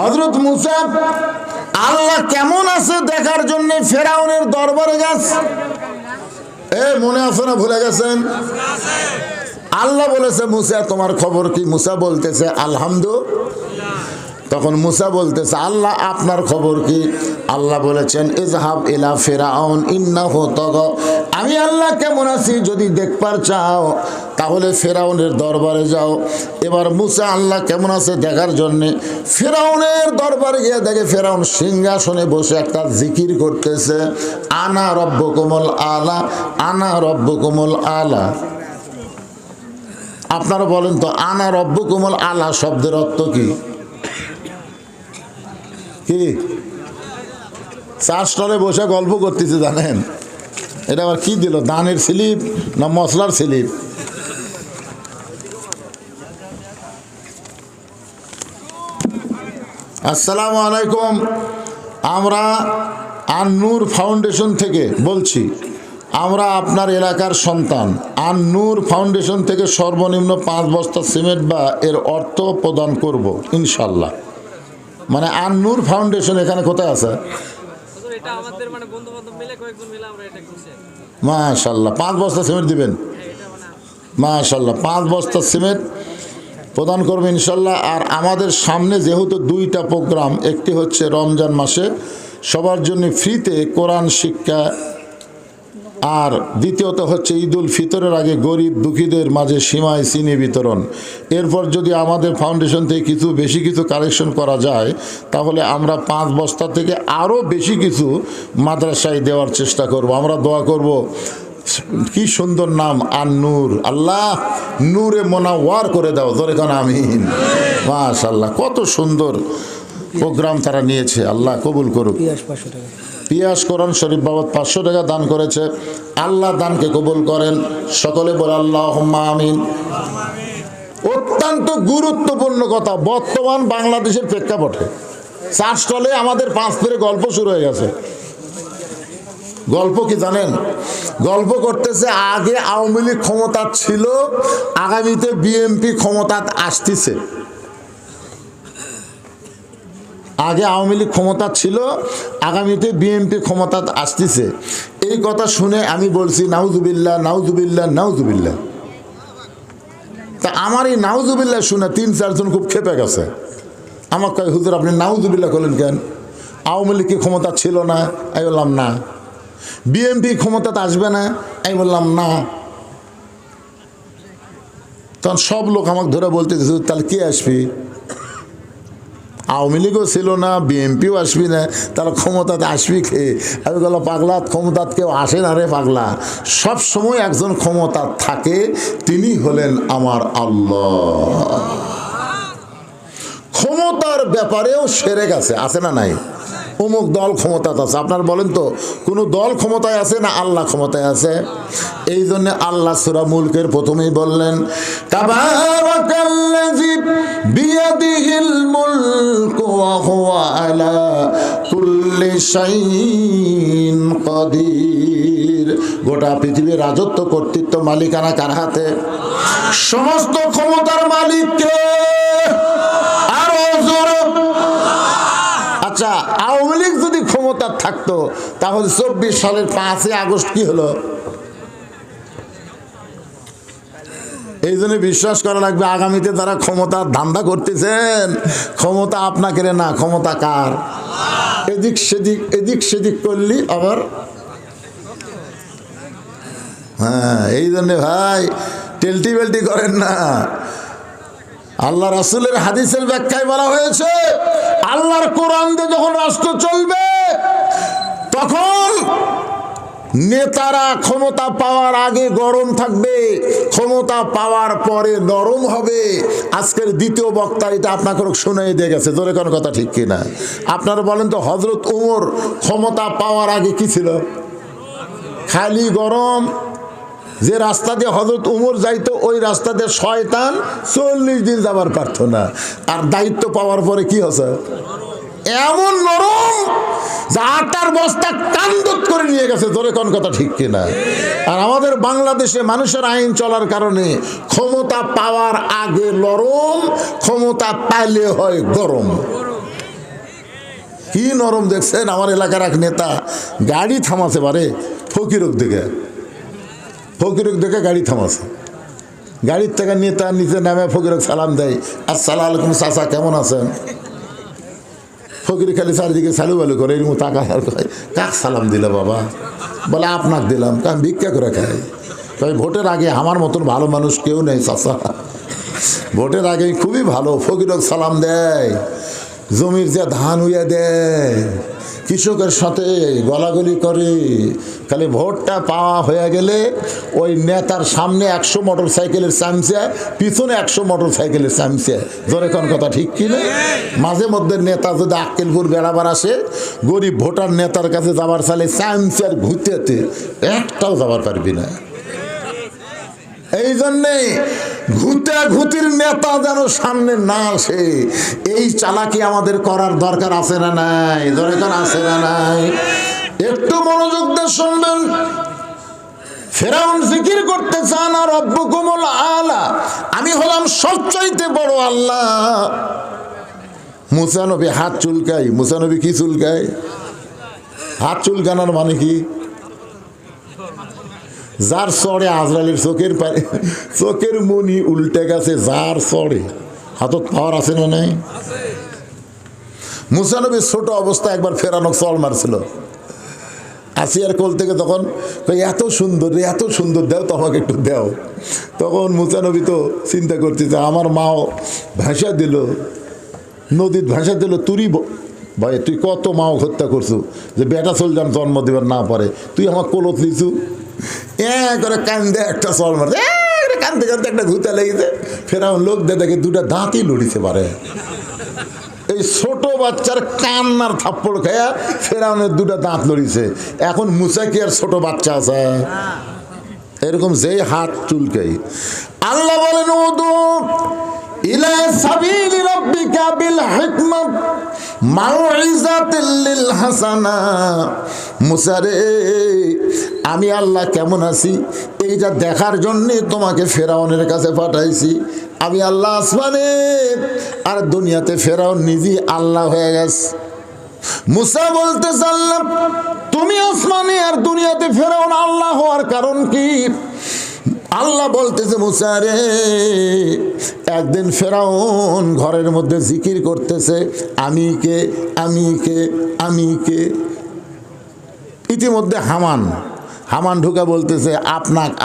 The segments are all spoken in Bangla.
হযরত মুসা আল্লাহ কেমন আছে দেখার জন্য ফেরাউনের দরবারে গেছে। মনে আছে না ভুলে গেছেন? আল্লাহ বলেছে মুসা তোমার খবর কি? মুসা বলতেছে আলহামদুলিল্লাহ। তখন মুসা বলতেছে আল্লাহ আপনার খবর কি? আল্লাহ বলেছেন ইযহাব ইলা ফিরাউন ইন্নাহু তাগা। আমি আল্লাহ কেমন আছি যদি দেখবার চাও তাহলে ফেরাউনের দরবারে যাও। এবার মুসা আল্লাহ কেমন আছে দেখার জন্য ফেরাউনের দরবারে গিয়ে দেখে ফেরাউন সিংহাসনে বসে একটা জিকির করতেছে, আনা রব্বুকুমুল আলা, আনা রব্বুকুমুল আলা। আপনারা বলেন তো আনা রব্বুকুমুল আলা শব্দের অর্থ কি? কি চা স্টলে বসে গল্প করতেছে জানেন? এটা আবার কি দিল, দানের স্লিপ না মশলার স্লিপ? আসসালামু আলাইকুম। আমরা আন-নূর ফাউন্ডেশন থেকে বলছি, আমরা আপনার এলাকার সন্তান। আন-নূর ফাউন্ডেশন থেকে সর্বনিম্ন 5 বস্তা সিমেন্ট বা এর অর্থ প্রদান করব ইনশাল্লাহ। মানে আন-নূর ফাউন্ডেশন এখানে কোথায় আছে? মাশাআল্লাহ 5 বস্তা সিমেন্ট দিবেন? মাশাআল্লাহ 5 বস্তা সিমেন্ট প্রদান করবে ইনশাল্লাহ। আর আমাদের সামনে যেহেতু 2টা প্রোগ্রাম, একটি হচ্ছে রমজান মাসে সবার জন্য ফ্রিতে কোরআন শিক্ষা, আর দ্বিতীয়ত হচ্ছে ঈদুল ফিতরের আগে গরিব দুঃখীদের মাঝে সিমাই চিনি বিতরণ। এরপর যদি আমাদের ফাউন্ডেশন থেকে কিছু বেশি কিছু কালেকশন করা যায় তাহলে আমরা 5 বস্তা থেকে আরও বেশি কিছু মাদ্রাসায় দেওয়ার চেষ্টা করব। আমরা দোয়া করব, কি সুন্দর নাম আন-নূর, আল্লাহ নূরে মোনাওয়ার করে দাও, জোরে কান আমিন। মাশাআল্লাহ কত সুন্দর প্রোগ্রাম তারা নিয়েছে, আল্লাহ কবুল করুক। পিয়াস কোরআন শরীফ বাবদ 500 টাকা দান করেছে, আল্লাহ দানকে কবুল করেন। সকলে বলে আল্লাহুম্মা আমিন। অত্যন্ত গুরুত্বপূর্ণ কথা বর্তমান বাংলাদেশের প্রেক্ষাপটে চা স্টলে আমাদের 5 পেরে গল্প শুরু হয়ে গেছে। গল্প কি জানেন? গল্প করতেছে আগে আওয়ামী লীগ ক্ষমতা ছিল, আগামীতে বিএনপি ক্ষমতা আসতেছে। আগে আওয়ামী লীগ ক্ষমতা ছিল, আগামীতে বিএনপি ক্ষমতা আসতেছে। এই কথা শুনে আমি বলছি নাউজুবিল্লাহ নাউজুবিল্লাহ নাউজুবিল্লাহ। তা আমার এই নাউজুবিল্লাহ শুনে 3-4 জন খুব খেপে গেছে। আমার কয় হুজুর আপনি নাউজুবিল্লাহ করলেন কেন? আওয়ামী লীগ কি ক্ষমতা ছিল না? আমি বললাম না। বিএনপি ক্ষমতাতে আসবে না? আমি বললাম না। তখন সব লোক আমাকে ধরে বলতেছে তাহলে কে আসবি? আওয়ামী লীগও ছিল না, বিএনপিও আসবি না, তাহলে ক্ষমতাতে আসবি কে? আমি বললাম পাগলা, ক্ষমতাত কেউ আসে না রে পাগলা, সব সময় একজন ক্ষমতা থাকে, তিনি হলেন আমার আল্লাহ। ক্ষমতার ব্যাপারেও শিরক আছে না নাই? অমুক দল ক্ষমতায় আছে, আপনার বলেন তো কোনো দল ক্ষমতায় আছে না আল্লাহ ক্ষমতায় আছে? এই জন্য আল্লাহ সূরা মুলকের প্রথমেই বললেন তাবারাকাল্লাযী বিয়াদিহিল মুলকু ওয়া হুয়া আলা কুল্লি শাইইন কাদির। গোটা পৃথিবীর রাজত্ব কর্তৃত্ব মালিকানা কার হাতে? সমস্ত ক্ষমতার মালিক কে? আরো জোরে। আচ্ছা আওয়ামী লীগ যদি ক্ষমতা থাকতো তাহলে 24 সালের 5 আগস্ট কি হলো? এই জন্য বিশ্বাস করা লাগবে আগামীতে তারা ক্ষমতার ধান্দা করতেছেন, ক্ষমতা আপনাকে না, ক্ষমতা কার? এদিক সেদিক করলি আবার। হ্যাঁ এই জন্য ভাই টেলটি বেল্টি করেন না। আল্লাহ রাসূলের হাদিসের ব্যাখ্যায় বলা হয়েছে আল্লাহর কোরআন দিয়ে যখন রাষ্ট্র চলবে তখন নেতারা ক্ষমতা পাওয়ার আগে গরম থাকবে, ক্ষমতা পাওয়ার পরে নরম হবে। আজকের দ্বিতীয় বক্তা এটা আপনাকে শুনিয়ে দিয়ে গেছে, জোরে কোন কথা ঠিক কিনা? আপনারা বলেন তো হযরত ওমর ক্ষমতা পাওয়ার আগে কি ছিল? খালি গরম। যে রাস্তা দিয়ে হযরত ওমর যাইতো ওই রাস্তা দিয়ে শয়তান 40 দিন যাবার পারত না। আর দায়িত্ব পাওয়ার পরে কি হচ্ছে? এমন নরম যে আটার বস্তা কান্দত করে নিয়ে গেছে, জোরে কোন কথা ঠিক কিনা? আর আমাদের বাংলাদেশে মানুষের আইন চলার কারণে ক্ষমতা পাওয়ার আগে নরম, ক্ষমতা পাইলে হয় গরম। কি নরম দেখছেন। আমার এলাকার এক নেতা গাড়ি থামাতে পারে ফকিরক দেখে গাড়ি থামাছে। গাড়ির থেকে নেতা নিচে নামে ফকিরক সালাম দেয়, আসসালামু আলাইকুম চাচা, কেমন আছেন? ফকির খালি চারিদিকে সালু বালু করে, এরকম টাকা কাক সালাম দিলে বাবা? বলে আপনাকে দিলাম, আমি ভিক্ষা করে খাই। তবে ভোটের আগে আমার মতন ভালো মানুষ কেউ নেই চাচা, ভোটের আগে খুবই ভালো। ফকিরক সালাম দেয়, জমির যে ধান উইয়া দেয়, কৃষকের সাথে গলাগলি করে। খালি ভোটটা পাওয়া হয়ে গেলে ওই নেতার সামনে 100 মোটর সাইকেলের চামচা, পিছনে 100 মোটর সাইকেলের চামচা। জোরে কোন কথা ঠিক কি না? মাঝে মধ্যে নেতা যদি আক্কেলপুর বেড়াবার আসে, গরিব ভোটার নেতার কাছে যাবার চালে চামচার ঘুরতে একটাও যাবার পারবি না। এই জন্যে ঘুতির নেতা যেন সামনে না আসে, এই চালাকি আমাদের করার দরকার আছে না নাই? দরকার আছে না নাই? একটু মনোযোগ দিয়ে শুনবেন। ফেরাউন জিকির করতে চান আর রব্বুকুমুল আলা, আমি হলাম সবচাইতে বড় আল্লাহ। মুসা নবী হাত চুলকাই। মুসা নবী কি চুলকায়? হাত চুলকানোর মানে কি? যার চড়ে আজরাইলের চোখের মনি উল্টে গেছে, যার চড়ে হাতত পাওয়ার আছে না নাই? মুসা নবী ছোট অবস্থা একবার ফেরানো চল মারছিল আসিয়ার কোল থেকে। তখন এত সুন্দর রে, এত সুন্দর, দেও তো আমাকে একটু দেও। তখন মুসা নবী তো চিন্তা করতেছে, আমার মাও ভাষা দিল, নদীর ভাষা দিল, তুই ভাই তুই কত মাও হত্যা করছু যে বেটা চল যান জন্ম দিবার না পারে, তুই আমার কোলত লিছু। করে কান্দে একটা চল মারছে, কান্দতে কান্দতে একটা ঘুতা লেগেছে। ফেরাউন লোক দেখে দুটা দাঁতই লড়িতে পারে। এই ছোট বাচ্চার কান্নার থাপ্পড় খায়া ফেরাউনের দুটা দাঁত লড়িছে। এখন মুসা কি আর ছোট বাচ্চা আছে? এরকম যেই হাত চুলকাই। আল্লাহ বলেন, উদু ইলা সাবিলি রাব্বিকা বিল হিকমা মাউইজাতিল লিল হাসানা। মুসা রে, আমি আল্লাহ কেমন আছি এইটা দেখার জন্যে তোমাকে ফেরাউনের কাছে পাঠাইছি। আমি আল্লাহ আসমানে আর দুনিয়াতে, ফেরাউন নিজেই আল্লাহ হয়ে গেছে। মুসা বলতে চাল্লাম, তুমি আসমানে আর দুনিয়াতে, ফেরাউন আল্লাহ হওয়ার কারণ কি? আল্লাহ বলতেছে, মুসা রে, একদিন ফেরাউন ঘরের মধ্যে জিকির করতেছে, আমি কে, আমি কে, আমি কে। ইতিমধ্যে হামান ঢুকা বলতেছে,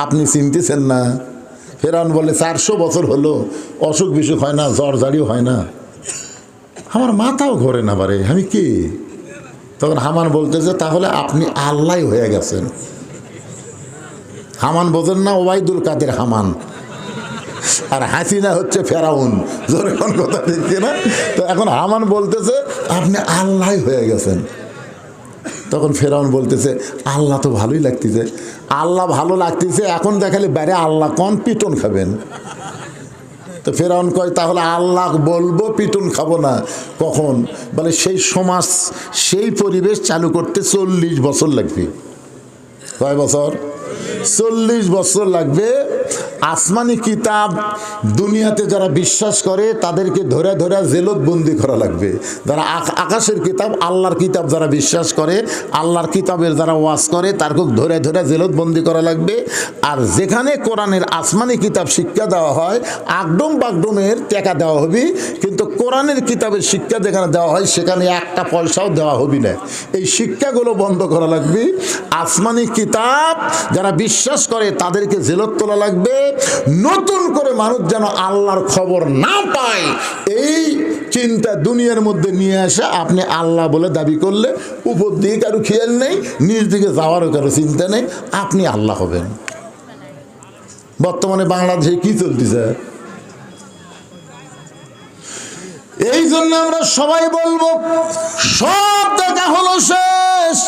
আপনি চিনতেছেন না? ফেরাউন বলে, 400 বছর হলো, অসুখ বিসুখ হয় না, জ্বর জারিও হয় না, আমার মাথাও ঘোরে না পারে, আমি কি? তখন হামান বলতেছে, তাহলে আপনি আল্লাহ হয়ে গেছেন। হামান বোঝেন না? ওবাইদুল কাদের হামান, আর হাসিনা হচ্ছে ফেরাউন। জোরে কোন কথা দেখছে না? তো এখন হামান বলতেছে, আপনি আল্লাহ হয়ে গেছেন। তখন ফেরাউন বলতেছে, আল্লাহ তো ভালোই লাগতেছে। আল্লাহ ভালো লাগতেছে, এখন দেখালে বাইরে আল্লাহ কোন পিটন খাবেন? তো ফেরাউন কয়, তাহলে আল্লাহ বলবো, পিটন খাবো না। কখন? বলে সেই সমাজ, সেই পরিবেশ চালু করতে 40 বছর লাগবে। কয় বছর? 40 বছর লাগবে। আসমানি কিতাব দুনিয়াতে যারা বিশ্বাস করে তাদেরকে ধরে ধরে জেলতবন্দি করা লাগবে। যারা আকাশের কিতাব, আল্লাহর কিতাব যারা বিশ্বাস করে, আল্লাহর কিতাবের যারা ওয়াজ করে, তারকে ধরে ধরে জেলতবন্দি করা লাগবে। আর যেখানে কোরআনের আসমানি কিতাব শিক্ষা দেওয়া হয়, আগডম বাগডমের টাকা দেওয়া হবে, কিন্তু কোরআনের কিতাবের শিক্ষা যেখানে দেওয়া হয় সেখানে একটা পয়সাও দেওয়া হবে না। এই শিক্ষাগুলো বন্ধ করা লাগবে। আসমানি কিতাব যারা বিশ্বাস করে তাদেরকে জেলত তোলা লাগবে। নতুন করে মানুষ যেন আল্লাহর খবর না পায়, এই চিন্তা দুনিয়ার মধ্যে নিয়ে আসে। আপনি আল্লাহ বলে দাবি করলে উপর দিকে কারো খেয়াল নেই, নিজ দিকে যাওয়ারও কারো চিন্তা নেই, আপনি আল্লাহ হবেন। বর্তমানে বাংলাদেশে কি চলতেছে? এই জন্য আমরা সবাই বলবো, সব দেখা হলো শেষ।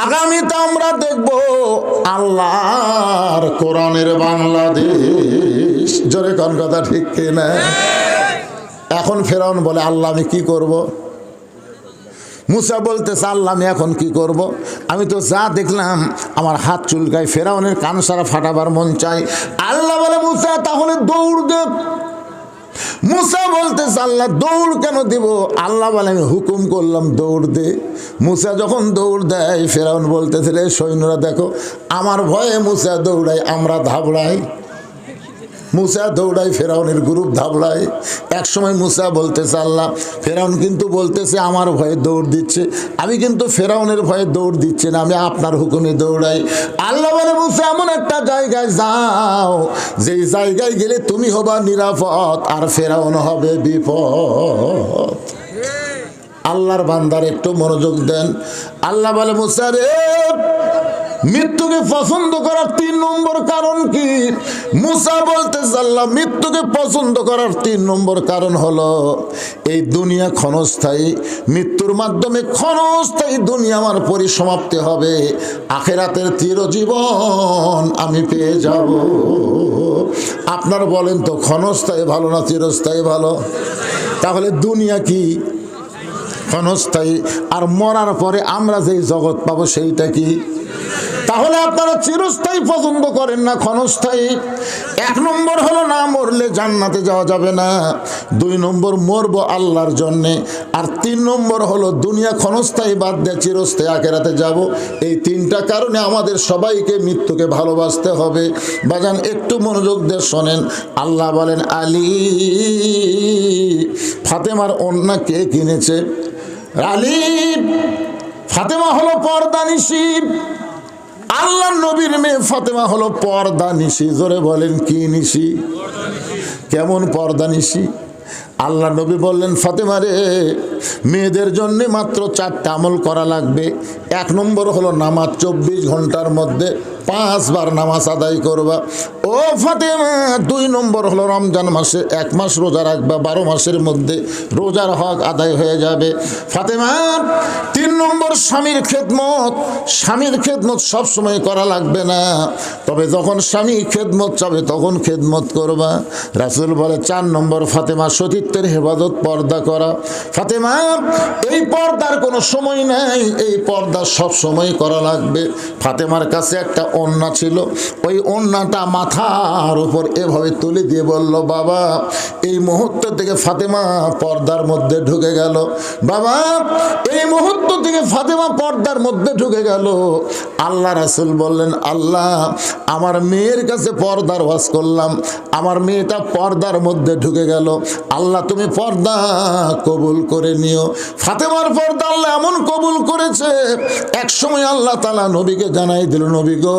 আগামীতে আমরা দেখব আল্লাহর কোরআনের বাংলাদেশ। জোরে কোন কথা ঠিক কিনা? এখন ফেরাউন বলে, আল্লাহ আমি কি করব? মুসা বলতেছে, আল্লাহ আমি এখন কি করব? আমি তো যা দেখলাম আমার হাত চুলকায়, ফেরাউনের কান সারা ফাটাবার মন চাই। আল্লাহ বলে, মুসা তাহলে দৌড় দে, মুসা বলতেছে আল্লাহ দৌড় কেন দিব? আল্লাহ বলে আমি হুকুম করলাম দৌড় দে। মুসা যখন দৌড় দেয় ফেরাউন বলতেছে রে সৈন্যরা দেখো আমার ভয়ে মুসা দৌড়ায়, আমরা ধাবড়াই। মুসা দৌড়ায়, ফেরাউনের গ্রুপ ধাবড়ায়। এক সময় মুসা বলতেছে আল্লাহ, ফেরাউন কিন্তু বলতেছে আমার ভয়ে দৌড় দিচ্ছে, আমি কিন্তু ফেরাউনের ভয়ে দৌড় দিচ্ছি না, আমি আপনার হুকুমে দৌড়াই। আল্লাহ বলে মুসা এমন একটা জায়গায় যাও যেই জায়গায় গেলে তুমি হবা নিরাপদ আর ফেরাউন হবে বিপদ। আল্লাহর বান্দার একটু মনোযোগ দেন। আল্লাহ বলে মুসা রে মৃত্যুকে পছন্দ করার 3 নম্বর কারণ কি? মুসা বলতেছে আল্লাহ মৃত্যুকে পছন্দ করার 3 নম্বর কারণ হলো এই দুনিয়া ক্ষণস্থায়ী, মৃত্যুর মাধ্যমে ক্ষণস্থায়ী দুনিয়া আমার পরিসমাপ্তি হবে, আখিরাতের চিরজীবন আমি পেয়ে যাব। আপনার বলেন তো ক্ষণস্থায়ী ভালো না চিরস্থায়ী ভালো? তাহলে দুনিয়া কি? ক্ষণস্থায়ী। আর মরার পরে আমরা যেই জগৎ পাবো সেইটা কি? তাহলে আপনারা চিরস্থায়ী পছন্দ করেন না ক্ষণস্থায়ী? 1 নম্বর হলো না মরলে জান্নাতে যাওয়া যাবে না, 2 নম্বর মরবো আল্লাহর জন্যে, আর 3 নম্বর হলো দুনিয়া ক্ষণস্থায়ী বাদ দিয়ে চিরস্থায়ী আখিরাতে যাব। এই 3টা কারণে আমাদের সবাইকে মৃত্যুকে ভালোবাসতে হবে। বাজান একটু মনোযোগ দিয়ে শোনেন। আল্লাহ বলেন আলী ফাতেমার ওড়না কে কিনেছে? আলী ফাতেমা হলো পর্দানিশী, আল্লাহর নবীর মেয়ে ফাতেমা হলো পর্দানিশী। জোরে বলেন কি নিশি? কেমন পর্দানিশী? আল্লাহ নবী বললেন ফাতেমা রে মেয়েদের জন্য মাত্র 4টা আমল করা লাগবে। 1 নম্বর হলো নামাজ 24 ঘন্টার মধ্যে 5 বার নামাজ আদায় করবা ও ফাতেমা। 2 নম্বর হলো রমজান মাসে 1 মাস রোজা রাখবা, 12 মাসের মধ্যে রোজার হক আদায় হয়ে যাবে ফাতেমা। 3 নম্বর স্বামীর খেদমত। স্বামীর খেদমত সবসময় করা লাগবে না, তবে যখন স্বামী খেদমত চাবে তখন খেদমত করবা। রাসূল বলে 4 নম্বর ফাতেমা সতীত্বের হেফাজত, পর্দা করা। ফাতেমা এই পর্দার কোনো সময় নাই, এই পর্দা সব সময় করা লাগবে। ফাতেমার কাছে একটা ওড়না ছিল, ওই ওড়নাটা মাথার উপর এভাবে তুলে দিয়ে বলল বাবা। এই মুহূর্ত থেকে ফাতেমা পর্দার মধ্যে ঢুকে গেল। বাবা এই মুহূর্ত থেকে ফাতেমা পর্দার মধ্যে ঢুকে গেল। আল্লাহ রাসূল বললেন আল্লাহ আমার মেয়ের কাছে পর্দার ওয়াজ করলাম, আমার মেয়েটা পর্দার মধ্যে ঢুকে গেল, আল্লাহ তুমি পর্দা কবুল করে নিও। ফাতেমার পর্দা আল্লাহ এমন কবুল করেছে, এক সময় আল্লাহ তাআলা নবীকে জানাই দিল নবী গো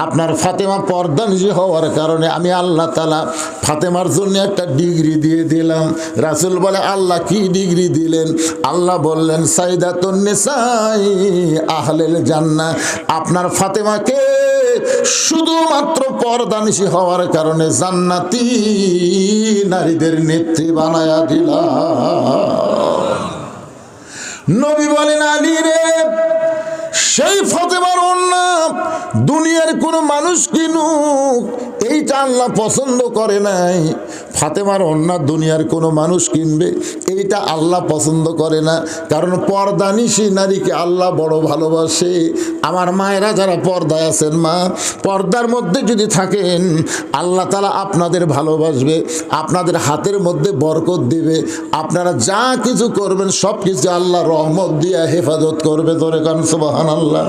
আপনার ফাতেমা পর্দানিশী হওয়ার কারণে আমি আল্লাহ তাআলা ফাতেমার জন্য একটা ডিগ্রি দিয়ে দিলাম। রাসূল বলে আল্লাহ কি ডিগ্রি দিলেন? আল্লাহ বললেন সাইদাতুন নিসাই আহলিল জান্নাহ, আপনার ফাতেমাকে শুধুমাত্র পর্দানিশী হওয়ার কারণে জান্নাতি নারীদের নেত্রী বানায়া দিলাম। নবী বলেন আলী রে সেই ফাতেমার ওড়না দুনিয়ার কোনো মানুষ কিনুক এইটা আল্লাহ পছন্দ করে নাই। ফাতেমার ওড়না দুনিয়ার কোনো মানুষ কিনবে এইটা আল্লাহ পছন্দ করে না, কারণ পর্দানিশী নারীকে আল্লাহ বড় ভালোবাসে। আমার মায়েরা যারা পর্দায় আছেন মা, পর্দার মধ্যে যদি থাকেন আল্লাহ তাআলা আপনাদের ভালোবাসবে, আপনাদের হাতের মধ্যে বরকত দিবে, আপনারা যা কিছু করবেন সব কিছু আল্লাহ রহমত দিয়ে হেফাজত করবে। ধরে কান সুবহানাল্লাহ।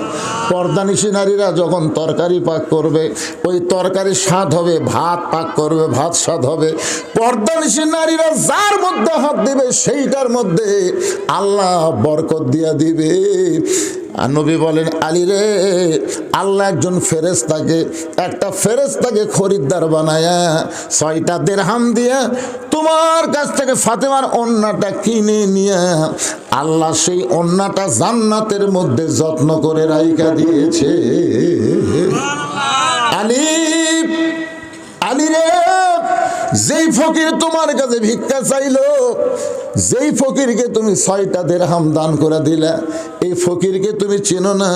পর্দানিশী নারীরা যখন তরকারি পাক করবে ওই তরকারি স্বাদ হবে, ভাত পাক করবে ভাত স্বাদ হবে। পর্দানিশী নারীরা যার মধ্যে হাত দিবে সেইটার মধ্যে আল্লাহ বরকত দিয়া দিবে। আর নবী বলেন আলী রে আল্লাহ একজন ফেরেশতাকে, একটা ফেরেশতাকে খরিদ্দার বানায়া 6টা দিরহাম দিয়া তোমার কাছ থেকে ফাতেমার ওড়নাটা কিনে নিয়া আল্লাহ সেই ওড়নাটা জান্নাতের মধ্যে যত্ন করে রাইখা দিয়েছে। আলী আলী রে যেই ফকির তোমার কাছে ভিক্ষা চাইলো, যেই ফকিরকে তুমি 6টা দিরহাম দান করে দিলে, এই ফকিরকে তুমি চেনো না,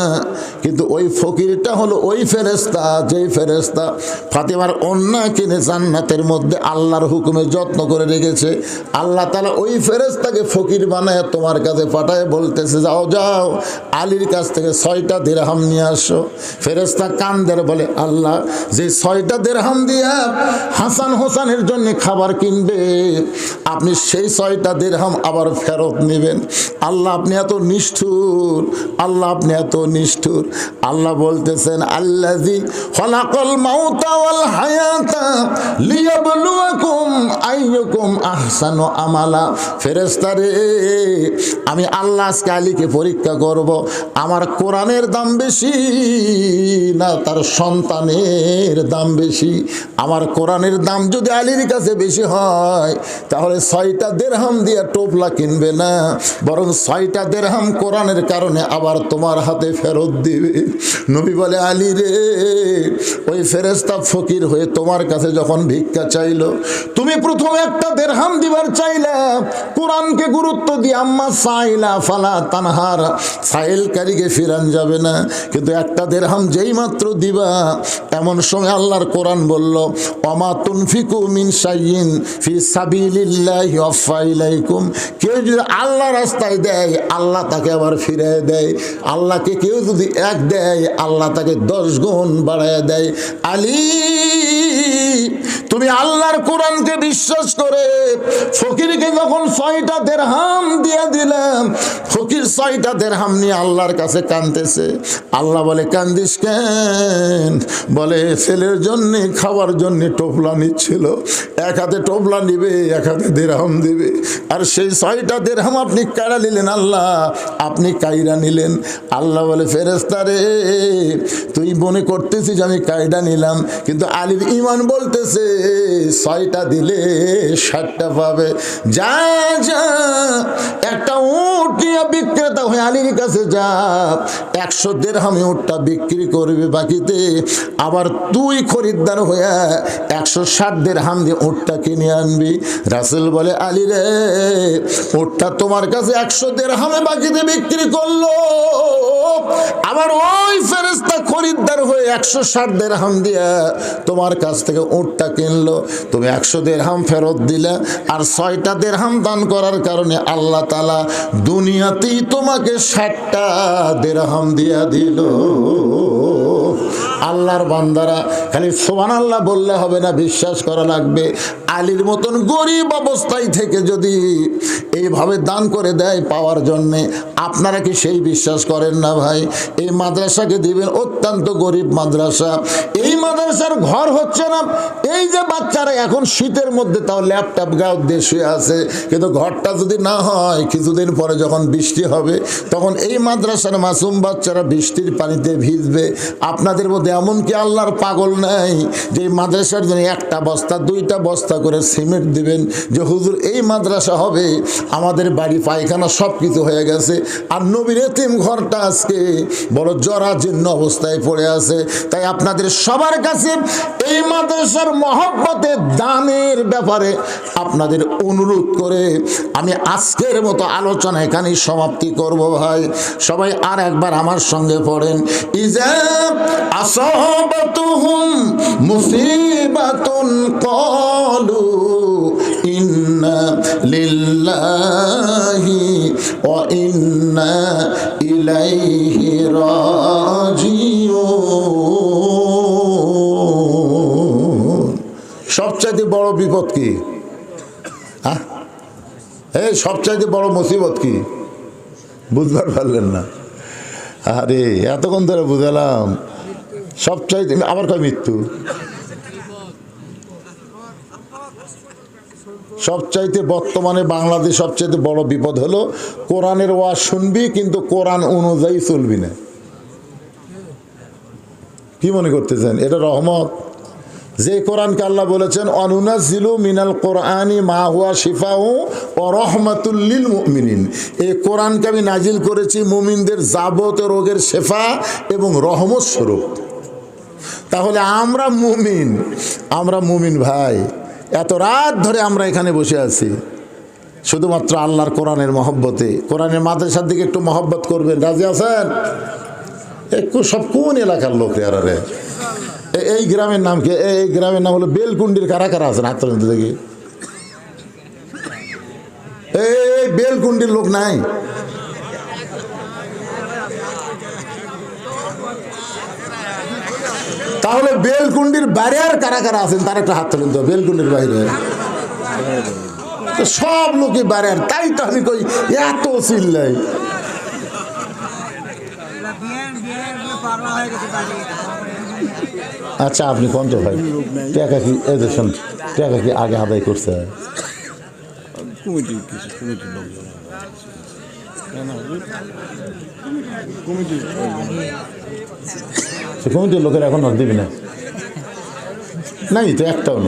কিন্তু ওই ফকিরটা হলো ওই ফেরেশতা, যেই ফেরেশতা ফাতিমার ওন্না কিনে জান্নাতের মধ্যে আল্লাহর হুকুমে যত্ন করে রেখেছে। আল্লাহ তাআলা ওই ফেরেশতাকে ফকির বানায় তোমার কাছে পাঠায়, বলতেছে যাও যাও আলীর কাছ থেকে 6টা দিরহাম নিয়ে আসো। ফেরেশতা কান্দের, বলে আল্লাহ, যে 6টা দিরহাম দিয়া হাসান হোসেনের জন্য খাবার কিনবে, আপনি সেই 6টা দিরহাম আবার ফেরত নেবেন? আল্লাহ আপনি এত নিষ্ঠুর, আল্লাহ আপনি এত নিষ্ঠুর। আল্লাহ বলতেছেন আল্লাযী খলাকাল মাউতা ওয়াল হায়াতা লিয়াবলুয়াকুম আইয়ুকুম আহসানু আমালা। ফেরেশতারে, আমি আল্লাহ আজকে আলীকে পরীক্ষা করব, আমার কোরআনের দাম বেশি না তার সন্তানের দাম বেশি? আমার কোরআনের দাম যদি আলীর কাছে বেশি হয়, তাহলে 6টা দিরহাম দিয়ে টোপলা কিনবে না, বরং 6টা দিরহাম কোরআনের কারণে আবার তোমার হাতে ফেরত দিবে। নবী বলে আলী রে, ওই ফেরেশতা ফকির হয়ে তোমার কাছে যখন ভিক্ষা চাইলো, তুমি প্রথমে একটা দিরহাম দিবার চাইলা, কোরআনকে গুরুত্ব দিয়ে আম্মা সাইলা ফালা তানহার, সাইলকারীকে ফিরান যাবে না। কিন্তু একটা দিরহাম যেই মাত্র দিবা, এমন সময় আল্লাহর কোরআন বলল ওমা তুনফিকু মিন শাইইন ফি সাবিলিল্লাহি ওয়াফা ইলাইকুম। কেউ যদি আল্লাহ রাস্তায় দেয়, আল্লাহ তাকে আবার ফিরিয়ে দেয়। আল্লাহকে কেউ যদি 1 দেয়, আল্লাহ তাকে 10 গুণ বাড়ায় দেয়। আলী, তুমি আল্লাহর কোরআনকে বিশ্বাস করে ফকিরকে যখন 6টা দিরহাম দিয়ে দিলাম, ফকির 6টা দিরহাম নিয়ে আল্লাহর কাছে কাঁদতেছে। আল্লাহ বলে কান্দিস কেন? বলে ছেলের জন্য খাওয়ার জন্য টোপলা নিচ্ছিল, 1 হাতে টোপলা নিবে, 1 হাতে দিরহাম দিবে, আর সেই 6টা দিরহাম আপনি কাড়া নিলেন, আল্লাহ আপনি কাইরা নিলেন। আল্লাহ বলে ফেরেশতা রে, তুই মনে করতেছিস আমি কায়দা নিলাম, কিন্তু আলীর ঈমান বলতেছে 6টা দিলে 60টা পাবে। যা যা একটা উট নিয়ে বিক্রেতা হয়ে আলীর কাছে যা, 100 দিরহামে উটটা বিক্রি করবে, বাকিতে আবার তুই খরিদ্দার হয়ে 160 দিরহাম দিয়ে উটটা কিনে আনবি। রাসূল বলে আলী রে, উটটা তোমার কাছে 100 দিরহামে বাকিতে বিক্রি করলো, আবার ওই ফেরেশতা খরিদ্দার হয়ে 160 দিরহাম দিয়া তোমার কাছ থেকে উটটা কিনলো, তুমি 100 দিরহাম ফেরত দিলে, আর 6টা দিরহাম দান করার কারণে আল্লাহ তাআলা দুনিয়াতেই তোমাকে 60টা দিরহাম দিয়া দিল। আল্লাহর বান্দারা খালি সুবহানাল্লাহ বললে হবে না, বিশ্বাস করা লাগবে। আলীর মতন গরিব অবস্থায় থেকে যদি এইভাবে দান করে দেয় পাওয়ার জন্যে, আপনারা কি সেই বিশ্বাস করেন না ভাই? এই মাদ্রাসাকে দিবেন, অত্যন্ত গরিব মাদ্রাসা, এই মাদ্রাসার ঘর হচ্ছে না। এই যে বাচ্চারা এখন শীতের মধ্যে তাও ল্যাপটপ গাও দিয়ে শুয়ে আছে, কিন্তু ঘরটা যদি না হয়, কিছুদিন পরে যখন বৃষ্টি হবে, তখন এই মাদ্রাসার মাসুম বাচ্চারা বৃষ্টির পানিতে ভিজবে। আপনাদের মধ্যে এমন কি আল্লাহর পাগল নাই যে মাদ্রাসার জন্য 1টা বস্তা 2টা বস্তা করে সিমেন্ট দিবেন, যে হুজুর এই মাদ্রাসা হবে, আমাদের বাড়ি পায়খানা সব কিছু হয়ে গেছে, আর নবীর এতিম ঘরটা আজকে বড় জরাজীর্ণ অবস্থায় পড়ে আছে। তাই আপনাদের সবার কাছে এই মাদ্রাসার মহব্বতে দানের ব্যাপারে আপনাদের অনুরোধ করে আমি আজকের মতো আলোচনা এখানেই সমাপ্তি করব। ভাই সবাই আর একবার আমার সঙ্গে পড়েন, ইজা আসাবাতুহুম মুসিবাতুন ক্বালু ইন্না লিল্লাহি ওয়া ইন্না ইলাইহি রাজিউন। সবচাইতে বড় বিপদ কি? এই সবচাইতে বড় মুসিবত কি? বুঝবার পারলেন না? আরে এতক্ষণ ধরে বুঝালাম, সবচাইতে আবার কয় মৃত্যু। সবচাইতে বর্তমানে বাংলাদেশ সবচাইতে বড় বিপদ হলো কোরআনের ওয়াজ শুনবি, কিন্তু কোরআন অনুযায়ী চলবি না। কি মনে করতেছেন এটা রহমত? যে কোরআনকে আল্লাহ বলেছেন অনুনাজ্জিলু মিনাল কোরআনি মা হুয়া শিফাউ ওয়া রাহমাতুল লিল মুমিনিন, এই কোরআনকে আমি নাজিল করেছি মুমিনদের যাবতীয় রোগের শেফা এবং রহমত স্বরূপ। তাহলে আমরা মুমিন ভাই, এত রাত ধরে আমরা এখানে বসে আছি, শুধুমাত্র আল্লাহর কোরআনের মহব্বতে, কোরআনের মাদ্রাসার দিকে একটু মহব্বত করবেন। রাজি আছেন? একটু সব কোন এলাকার লোক রে? আরে এই গ্রামের নাম কি? এই গ্রামের নাম হলো বেলকুন্ডির। কারা কারা আছেন হাত তুলে দেখি। এই বেলকুন্ডির লোক নাই? তাহলে বেলকুন্ডির বাইরে আর কারা কারা আছেন তার একটা হাত তুলেন তো। বেলকুন্ডির বাইরে তো সব লোকই বাইরে। আর তাই তো আমি কই এত চিল্লাই। আচ্ছা আপনি কোন তো ভাই টাকা কি এদেশন টাকা কি আগে আদায় করছে? কমিটির লোকের এখন দিবি না নাই তো একটাও নেই।